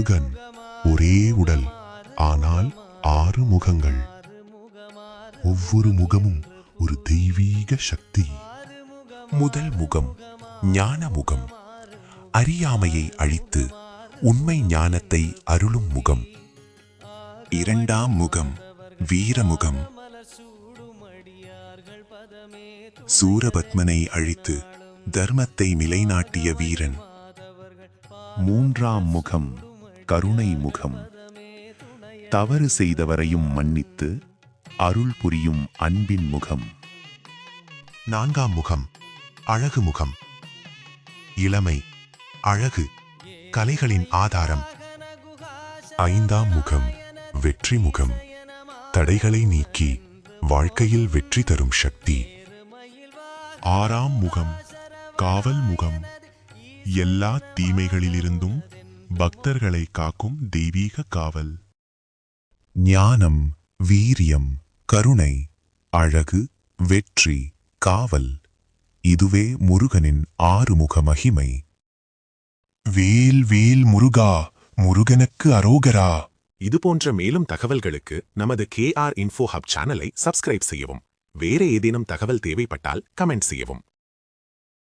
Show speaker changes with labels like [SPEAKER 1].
[SPEAKER 1] முருகன் ஒரே உடல், ஆனால் 6 முகங்கள். ஒவ்வொரு முகமும் ஒரு தெய்வீக சக்தி. முதல் முகம் ஞான முகம், அறியாமையை அழித்து உண்மை ஞானத்தை அருளும் முகம். இரண்டாம் முகம் வீரமுகம், சூரபத்மனை அழித்து தர்மத்தை நிலைநாட்டிய வீரன். மூன்றாம் முகம் கருணை முகம், தவறு செய்தவரையும் மன்னித்து அருள் புரியும் அன்பின் முகம். நான்காம் முகம் அழகு முகம், இளமை, அழகு, கலைகளின் ஆதாரம். ஐந்தாம் முகம் வெற்றி முகம், தடைகளை நீக்கி வாழ்க்கையில் வெற்றி தரும் சக்தி. ஆறாம் முகம் காவல் முகம், எல்லா தீமைகளிலிருந்தும் பக்தர்களை காக்கும் தெய்வீக காவல். ஞானம், வீரியம், கருணை, அழகு, வெற்றி, காவல், இதுவே முருகனின் 6 முக மகிமை. வேல் வேல் முருகா, முருகனுக்கு அரோகரா.
[SPEAKER 2] இது போன்ற மேலும் தகவல்களுக்கு நமது KR Info Hub சேனலை சப்ஸ்கிரைப் செய்யவும். வேற ஏதேனும் தகவல் தேவைப்பட்டால் கமெண்ட் செய்யவும்.